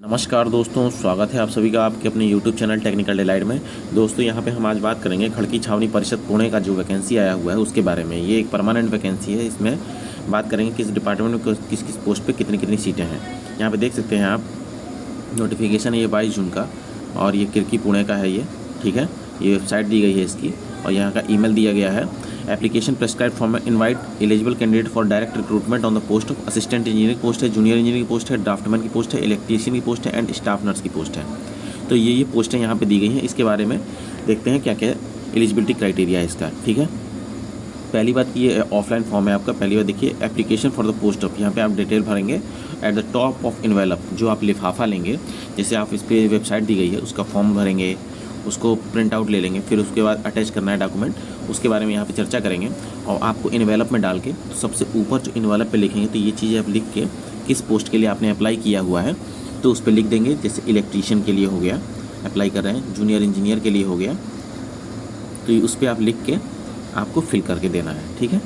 नमस्कार दोस्तों, स्वागत है आप सभी का आपके अपने YouTube चैनल टेक्निकल डिलाइट में। दोस्तों यहाँ पे हम आज बात करेंगे खड़की छावनी परिषद पुणे का जो वैकेंसी आया हुआ है उसके बारे में। ये एक परमानेंट वैकेंसी है। इसमें बात करेंगे किस डिपार्टमेंट में किस किस पोस्ट पे कितनी कितनी सीटें हैं। यहाँ पे देख सकते हैं आप, नोटिफिकेशन है ये 22 जून का और ये खड़की पुणे का है ये, ठीक है। ये वेबसाइट दी गई है इसकी और यहाँ का ईमेल दिया गया है। Application prescribe form invite eligible candidate for direct recruitment on the post of assistant engineer की पोस्ट है, जूनियर इंजीनियर की पोस्ट है, ड्राफ्टमैन की पोस्ट है, इलेक्ट्रीशियन की पोस्ट है एंड स्टाफ नर्स की पोस्ट है। तो ये पोस्टें यहाँ पे दी गई हैं। इसके बारे में देखते हैं क्या क्या एलिजिबिलिटी क्राइटेरिया है इसका, ठीक है। पहली बात की ये ऑफलाइन फॉर्म है आपका। पहली बात देखिए, application for the post of, यहाँ पे आप डिटेल भरेंगे। At the top of envelope, जो आप लिफाफा लेंगे, जैसे आप इस पर वेबसाइट दी गई है उसका फॉर्म भरेंगे, उसको प्रिंट आउट ले लेंगे, फिर उसके बाद अटैच करना है डॉक्यूमेंट, उसके बारे में यहाँ पे चर्चा करेंगे। और आपको इनवेलप में डाल के तो सबसे ऊपर जो इनवेलप पे लिखेंगे तो ये चीज़ें आप लिख के किस पोस्ट के लिए आपने अप्लाई किया हुआ है तो उस पर लिख देंगे। जैसे इलेक्ट्रीशियन के लिए हो गया, अप्लाई कर रहे हैं, जूनियर इंजीनियर के लिए हो गया, तो ये उस पर आप लिख के आपको फिल करके देना है, ठीक है।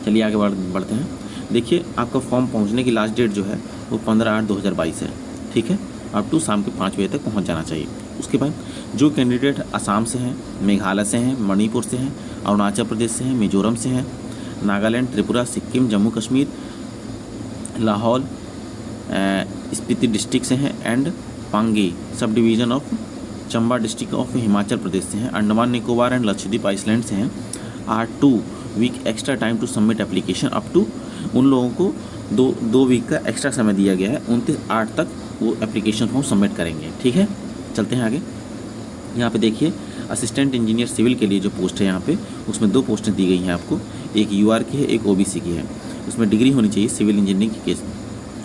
चलिए आगे बढ़ते हैं। देखिए, आपका फॉर्म पहुँचने की लास्ट डेट जो है वो 15/8/2022 है, ठीक है। अप टू शाम के 5 बजे तक पहुँच जाना चाहिए। उसके बाद जो कैंडिडेट असम से हैं, मेघालय से हैं, मणिपुर से हैं, अरुणाचल प्रदेश से हैं, मिजोरम से हैं, नागालैंड, त्रिपुरा, सिक्किम, जम्मू कश्मीर, लाहौल, स्पीति डिस्ट्रिक्ट से हैं and Pangi sub division of Chamba district of Himachal Pradesh से हैं, अंडमान निकोबार एंड लक्षद्वीप आइसलैंड से हैं, are 2 week extra time to submit application. Up to उन लोगों को दो वीक का एक्स्ट्रा समय दिया गया है। 29/8 तक वो एप्लीकेशन फॉर्म सबमिट करेंगे, ठीक है। चलते हैं आगे। यहाँ पे देखिए, असिस्टेंट इंजीनियर सिविल के लिए जो पोस्ट है यहाँ पे, उसमें 2 पोस्टें दी गई हैं आपको। एक यूआर की है, एक ओबीसी की है। उसमें डिग्री होनी चाहिए सिविल इंजीनियरिंग की केस।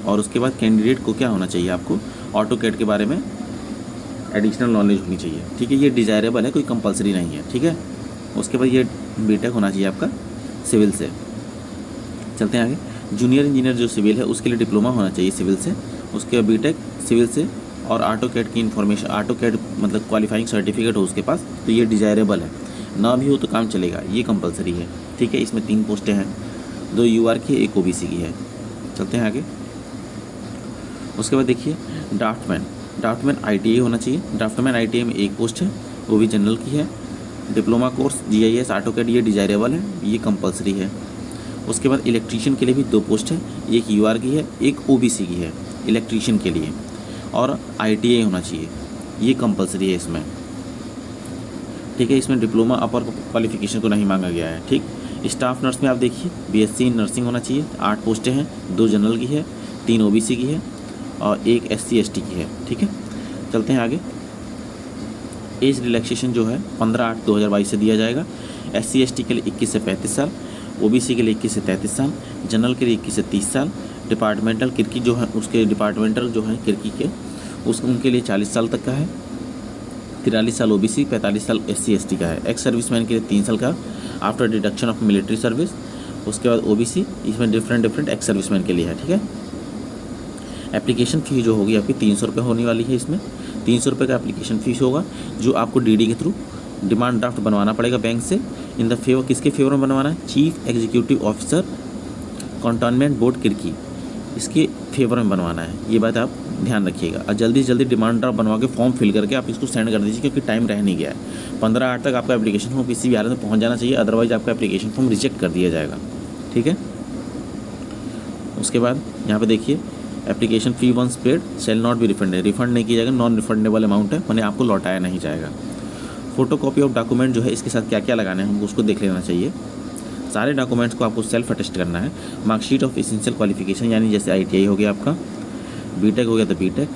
और उसके बाद कैंडिडेट को क्या होना चाहिए, आपको ऑटोकैड के बारे में एडिशनल नॉलेज होनी चाहिए, ठीक है। ये डिज़ायरेबल है, कोई कंपलसरी नहीं है, ठीक है। उसके बाद ये बीटेक होना चाहिए आपका सिविल से। चलते हैं आगे। जूनियर इंजीनियर जो सिविल है उसके लिए डिप्लोमा होना चाहिए सिविल से, उसके बाद बीटेक सिविल से और ऑटोकैड की इन्फॉर्मेशन, ऑटोकैड मतलब क्वालिफाइंग सर्टिफिकेट हो उसके पास, तो ये डिज़ायरेबल है। ना भी हो तो काम चलेगा, ये कंपलसरी है, ठीक है। इसमें 3 पोस्टें हैं, 2 यूआर की, एक ओबीसी की है। चलते हैं आगे। उसके बाद देखिए, ड्राफ्टमैन आईटीआई होना चाहिए। ड्राफ्टमैन आईटीआई में 1 पोस्ट है, वो भी जनरल की है। डिप्लोमा कोर्स जीआईएस ऑटोकैड, ये डिज़ायरेबल है, ये कंपलसरी है। उसके बाद इलेक्ट्रीशियन के लिए भी 2 पोस्ट है, एक यूआर की है, एक ओबीसी की है इलेक्ट्रीशियन के लिए। और आईटीआई होना चाहिए, ये कंपलसरी है इसमें, ठीक है। इसमें डिप्लोमा अपर क्वालिफिकेशन को नहीं मांगा गया है, ठीक। स्टाफ नर्स में आप देखिए, बीएससी इन नर्सिंग होना चाहिए। 8 पोस्टें हैं, 2 जनरल की है, 3 ओबीसी की है और 1 एससी एसटी की है, ठीक है। चलते हैं आगे। एज रिलैक्सेशन जो है 15/8/2022 से दिया जाएगा। एससी एसटी के लिए 21 से 35 साल, ओबीसी के लिए 21 से 33 साल, जनरल के लिए 21 से 30 साल, डिपार्टमेंटल किरकी जो है उसके डिपार्टमेंटल जो है किरकी के उनके लिए 40 साल तक का है। 43 साल ओबीसी, 45 साल एससी एसटी का है। एक्स सर्विसमैन के लिए 3 साल का after deduction of military service. उसके बाद ओबीसी, इसमें डिफरेंट एक्स सर्विसमैन के लिए है, ठीक है। एप्लीकेशन फ़ी जो होगी आपकी 300 रुपये होने वाली है। इसमें 300 रुपये का एप्लीकेशन फ़ीस होगा, जो आपको डीडी के थ्रू डिमांड ड्राफ्ट बनवाना पड़ेगा बैंक से। इन द फेवर, किसके फेवर में बनवाना है, chief executive officer cantonment board Kirkee, इसके फेवर में बनवाना है। ये बात आप ध्यान रखिएगा और जल्दी से जल्दी डिमांड ड्राफ्ट बनवा के फॉर्म फिल करके आप इसको सेंड कर दीजिए, क्योंकि टाइम रह नहीं गया है। 15/8 तक आपका एप्लीकेशन फॉर्म किसी भी हालत में पहुंच जाना चाहिए, अदरवाइज आपका एप्लीकेशन फॉर्म रिजेक्ट कर दिया जाएगा, ठीक है। उसके बाद यहाँ पे देखिए, application fee once paid shall not be refunded, refund नहीं किया जाएगा, नॉन रिफंडेबल अमाउंट है, मैंने आपको लौटाया नहीं जाएगा। फोटोकॉपी ऑफ डॉक्यूमेंट जो है इसके साथ क्या क्या लगाना है हमको उसको देख लेना चाहिए। सारे डॉक्यूमेंट्स को आपको सेल्फ अटेस्ट करना है। मार्कशीट ऑफ एसेंशियल क्वालिफिकेशन, यानी जैसे आईटीआई हो गया आपका, बीटेक हो गया तो बीटेक,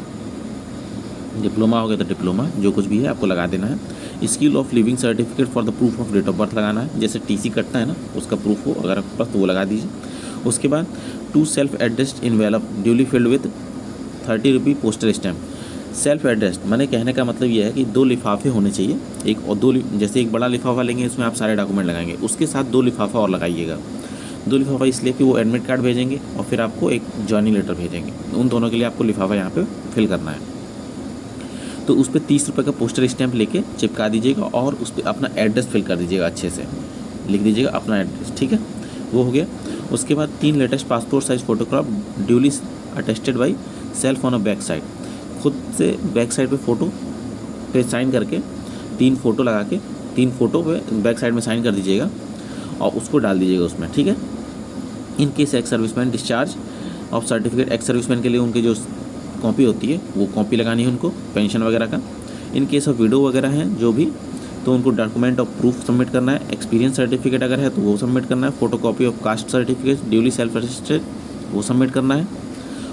डिप्लोमा हो गया तो डिप्लोमा, जो कुछ भी है आपको लगा देना है। Skill of living certificate for the proof of date of birth लगाना है, जैसे टीसी कटता है ना उसका प्रूफ हो अगर आपके पास तो वो लगा दीजिए। उसके बाद 2 self addressed envelope duly filled with 30 रुपये पोस्टल स्टैम्प। सेल्फ एड्रेस्ड मैंने कहने का मतलब ये है कि 2 लिफाफे होने चाहिए, एक और 2, जैसे एक बड़ा लिफाफा लेंगे इसमें आप सारे डॉक्यूमेंट लगाएंगे, उसके साथ 2 लिफाफा और लगाइएगा। 2 लिफाफा इसलिए कि वो एडमिट कार्ड भेजेंगे और फिर आपको एक जॉइनिंग लेटर भेजेंगे, उन दोनों के लिए आपको लिफाफा यहाँ पे फिल करना है। तो उस पर 30 रुपये का पोस्टल स्टैम्प लेके चिपका दीजिएगा और उस पर अपना एड्रेस फिल कर दीजिएगा, अच्छे से लिख दीजिएगा अपना एड्रेस, ठीक है। वो हो गया। उसके बाद 3 latest passport size photograph duly attested by self on a back side, खुद से बैक साइड पे फ़ोटो पे साइन करके 3 फ़ोटो लगा के 3 फ़ोटो पे बैक साइड में साइन कर दीजिएगा और उसको डाल दीजिएगा उसमें, ठीक है। In case ex serviceman discharge of certificate, ex serviceman के लिए उनकी जो कॉपी होती है वो कॉपी लगानी है उनको, पेंशन वगैरह का। इन केस ऑफ विडो वगैरह हैं जो भी, तो उनको डॉक्यूमेंट ऑफ प्रूफ सबमिट करना है। एक्सपीरियंस सर्टिफिकेट अगर है तो वो सबमिट करना है। Photo copy of caste certificate duly self attested वो सबमिट करना है।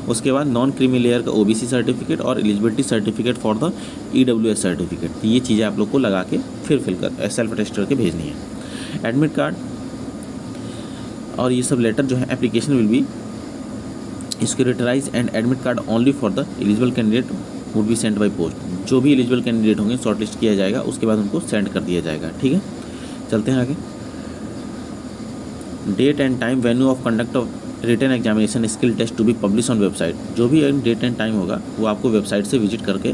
उसके बाद नॉन क्रीमी लेयर का ओबीसी सर्टिफिकेट और eligibility certificate for the EWS certificate, ये चीज़ें आप लोग को लगा के फिर फिल कर सेल्फ अटेस्ट करके भेजनी है। एडमिट कार्ड और ये सब लेटर जो है application will B scrutinised and admit card only for the eligible candidate would be send by post. जो भी एलिजिबल कैंडिडेट होंगे शॉर्टलिस्ट किया जाएगा, उसके बाद उनको सेंड कर दिया जाएगा, ठीक है। चलते हैं आगे। Date and time venue of conduct of written examination skill test to be publish on website. जो भी डेट एंड टाइम होगा वो आपको वेबसाइट से विजिट करके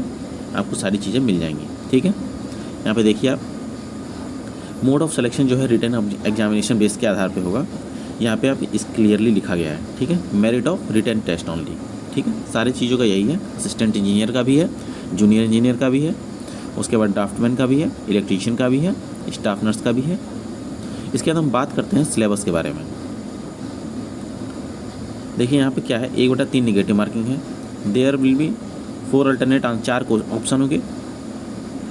आपको सारी चीज़ें मिल जाएंगी, ठीक है। यहाँ पे देखिए आप, मोड ऑफ सिलेक्शन जो है रिटन एग्जामिनेशन बेस के आधार पे होगा। यहाँ पे आप इस क्लियरली लिखा गया है, ठीक है। Merit of written test only, ठीक है। सारी चीज़ों का यही है। असिस्टेंट इंजीनियर का भी है, जूनियर इंजीनियर का भी है, उसके बाद ड्राफ्टमैन का भी है, इलेक्ट्रीशियन का भी है, स्टाफ नर्स का भी है। इसके बाद हम बात करते हैं सिलेबस के बारे में। देखिए यहाँ पे क्या है, 1/3 निगेटिव मार्किंग है। There will be 4 alternate answer, 4 option होंगे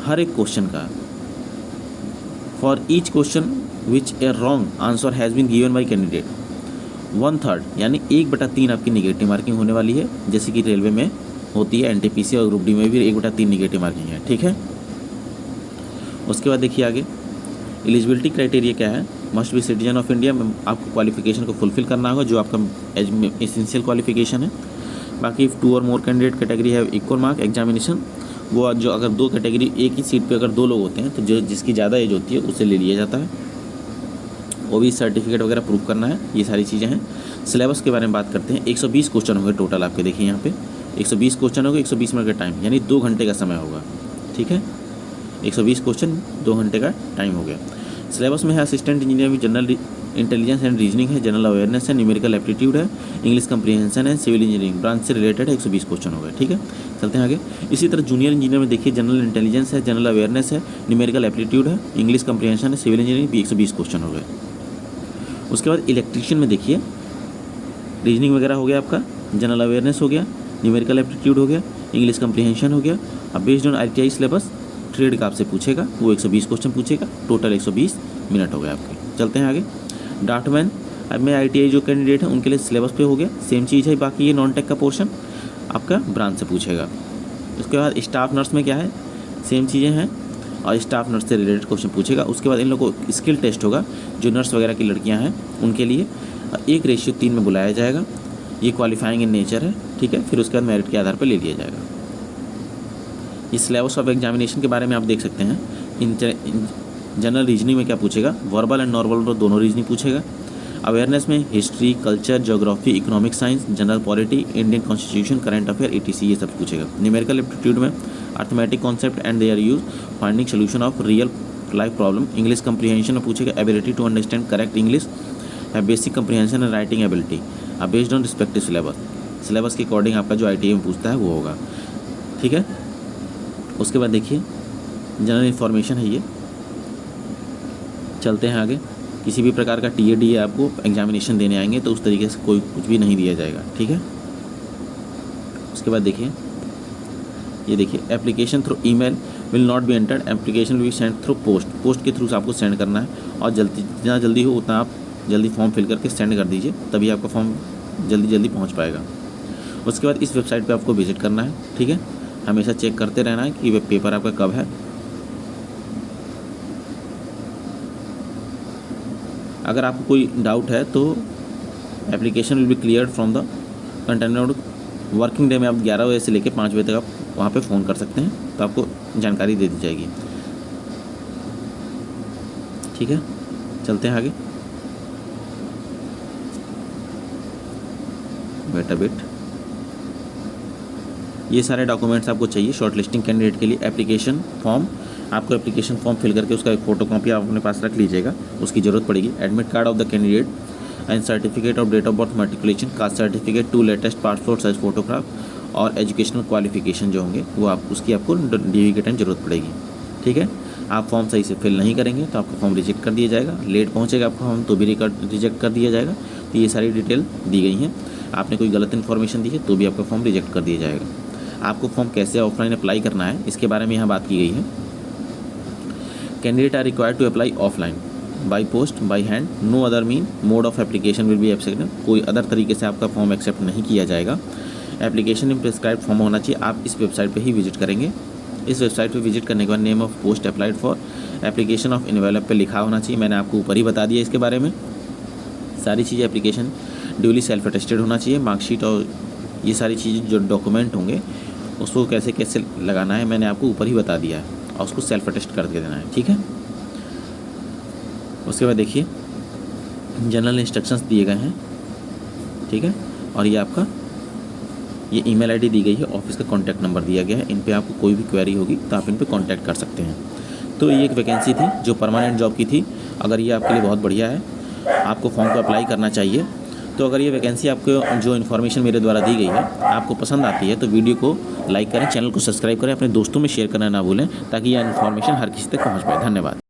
हर एक क्वेश्चन का। For each question which a wrong answer has been given by candidate 1/3 यानी 1/3 आपकी निगेटिव मार्किंग होने वाली है, जैसे कि रेलवे में होती है, एनटीपीसी और ग्रुप डी में भी 1/3 निगेटिव मार्किंग है, ठीक है। उसके बाद देखिए आगे, एलिजिबिलिटी क्राइटेरिया क्या है। Must be citizen of India, आपको क्वालिफिकेशन को फुलफिल करना होगा जो आपका एसेंशियल क्वालिफिकेशन है। बाकी 2 और मोर कैंडिडेट कैटेगरी है इक्वल मार्क एग्जामिनेशन, वो जो अगर 2 कैटेगरी एक ही सीट पे अगर 2 लोग होते हैं तो जो जिसकी ज़्यादा एज होती है उससे ले लिया जाता है। वो भी सर्टिफिकेट वगैरह प्रूव करना है, ये सारी चीज़ें हैं। सिलेबस के बारे में बात करते हैं। 120 क्वेश्चन होंगे टोटल आपके, देखिए यहाँ पे 120 क्वेश्चन होंगे, 120 मिनट का टाइम यानी 2 घंटे का समय होगा, ठीक है। 120 क्वेश्चन 2 घंटे का टाइम हो गया। सिलेबस में है असिस्टेंट इंजीनियर में जनरल इंटेलिजेंस एंड रीजनिंग है, जनरल अवेयरनेस है, न्यूमेरिकल एप्टीट्यूड है, इंग्लिश कंप्रीहेंशन है, सिविल इंजीनियरिंग ब्रांच से रिलेटेड है, 120 क्वेश्चन हो गए, ठीक है। चलते हैं आगे। इसी तरह जूनियर इंजीनियर में देखिए जनरल इंटेलिजेंस है, जनरल अवेयरनेस है, न्यूमेरिकल एप्टीट्यूड है, इंग्लिश कंप्रीहेंशन है, सिविल इंजीनियरिंग भी 120 क्वेश्चन हो गए। उसके बाद इलेक्ट्रीशियन में देखिए रीजनिंग वगैरह हो गया आपका, जनरल अवेयरनेस हो गया, न्यूमेरिकल एप्टीट्यूड हो गया, इंग्लिश कंप्रीहेंशन हो गया। अब based on ITI syllabus trade का आपसे पूछेगा, वो 120 क्वेश्चन पूछेगा, टोटल 120 मिनट हो गए आपके। चलते हैं आगे। ड्राफ्टमैन अब में ITI जो कैंडिडेट है उनके लिए सिलेबस पे हो गया, सेम चीज़ है। बाकी ये नॉन टेक का पोर्शन आपका ब्रांच से पूछेगा। उसके बाद स्टाफ नर्स में क्या है, सेम चीज़ें हैं और स्टाफ नर्स से रिलेटेड क्वेश्चन पूछेगा। उसके बाद इन लोगों को स्किल टेस्ट होगा, जो नर्स वगैरह की लड़कियां हैं उनके लिए 1:3 में बुलाया जाएगा। ये क्वालिफाइंग इन नेचर है, ठीक है। फिर उसके बाद मेरिट के आधार पर ले लिया जाएगा। इस सिलेबस ऑफ एग्जामिनेशन के बारे में आप देख सकते हैं। इन जनरल रीजनिंग में क्या पूछेगा, वर्बल एंड नॉर्मल दोनों रीजनिंग पूछेगा। अवेयरनेस में history, culture, geography, economic science, general polity, Indian constitution, current affair, ETC ये सब पूछेगा। न्यूमेरिकल एप्टीट्यूड में arithmetic concept and their use, finding solution of real life problem. English comprehension में पूछेगा ability to understand correct English, basic comprehension and writing ability. अब based on respective syllabus के according आपका जो ITI में पूछता है वो होगा, ठीक है। उसके बाद देखिए जनरल इन्फॉर्मेशन है ये। चलते हैं आगे। किसी भी प्रकार का TAD आपको एग्जामिनेशन देने आएंगे तो उस तरीके से कोई कुछ भी नहीं दिया जाएगा, ठीक है। उसके बाद देखिए, ये देखिए application through email will not be entered, application will be send through post के थ्रू आपको सेंड करना है। और जितना जल्दी हो उतना आप जल्दी फॉर्म फिल करके सेंड कर दीजिए, तभी आपका फॉर्म जल्दी पहुंच पाएगा। उसके बाद इस वेबसाइट पे आपको विजिट करना है, ठीक है। हमेशा चेक करते रहना है कि पेपर आपका कब है। अगर आपको कोई डाउट है तो application will be cleared from the container working day में आप 11 बजे से लेकर 5 बजे तक आप वहाँ पे फ़ोन कर सकते हैं, तो आपको जानकारी दे दी जाएगी, ठीक है। चलते हैं आगे। Wait a bit. ये सारे डॉक्यूमेंट्स आपको चाहिए शॉर्ट लिस्टिंग कैंडिडेट के लिए। एप्लीकेशन फॉर्म, आपको एप्लीकेशन फॉर्म फिल करके उसका एक फ़ोटोकॉपी आप अपने पास रख लीजिएगा, उसकी ज़रूरत पड़ेगी। Admit card of the candidate and certificate of date of birth, matriculation, caste certificate, 2 latest passport size photograph और एजुकेशनल क्वालिफिकेशन जो होंगे वो आप उसकी आपको DV के टाइम ज़रूरत पड़ेगी। ठीक है, आप फॉर्म सही से फिल नहीं करेंगे तो आपका फॉर्म रिजेक्ट कर दिया जाएगा। लेट पहुंचेगा आपका फॉर्म तो भी रिजेक्ट कर दिया जाएगा। तो ये सारी डिटेल दी गई हैं। आपने कोई गलत इन्फॉर्मेशन दी है तो भी आपका फॉर्म रिजेक्ट कर दिया जाएगा। आपको फॉर्म कैसे ऑफलाइन अप्लाई करना है इसके बारे में यहाँ बात की गई है। Candidate are required to apply offline by post by hand, no other mean mode of application will be accepted. कोई अदर तरीके से आपका फॉर्म एक्सेप्ट नहीं किया जाएगा। एप्लीकेशन इन प्रिस्क्राइब फॉर्म होना चाहिए। आप इस वेबसाइट पे ही विजिट करेंगे। इस वेबसाइट पे विजिट करने के बाद name of post applied for, application of envelope पे लिखा होना चाहिए। मैंने आपको ऊपर ही बता दिया इसके बारे में सारी चीज़ें। एप्लीकेशन ड्यूली सेल्फ अटेस्टेड होना चाहिए। मार्कशीट और ये सारी चीज़ें जो डॉक्यूमेंट होंगे उसको कैसे कैसे लगाना है मैंने आपको ऊपर ही बता दिया है, और उसको सेल्फ अटेस्ट करके देना है। ठीक है, उसके बाद देखिए जनरल इंस्ट्रक्शंस दिए गए हैं। ठीक है, और ये आपका ये ईमेल आईडी दी गई है, ऑफिस का कॉन्टैक्ट नंबर दिया गया है। इन पे आपको कोई भी क्वेरी होगी तो आप इन पे कांटेक्ट कर सकते हैं। तो ये एक वैकेंसी थी जो परमानेंट जॉब की थी। अगर ये आपके लिए बहुत बढ़िया है, आपको फॉर्म को अप्लाई करना चाहिए। तो अगर ये वैकेंसी आपको जो इन्फॉर्मेशन मेरे द्वारा दी गई है आपको पसंद आती है तो वीडियो को लाइक करें, चैनल को सब्सक्राइब करें, अपने दोस्तों में शेयर करना ना भूलें ताकि यह इन्फॉर्मेशन हर किसी तक पहुँच पाए। धन्यवाद।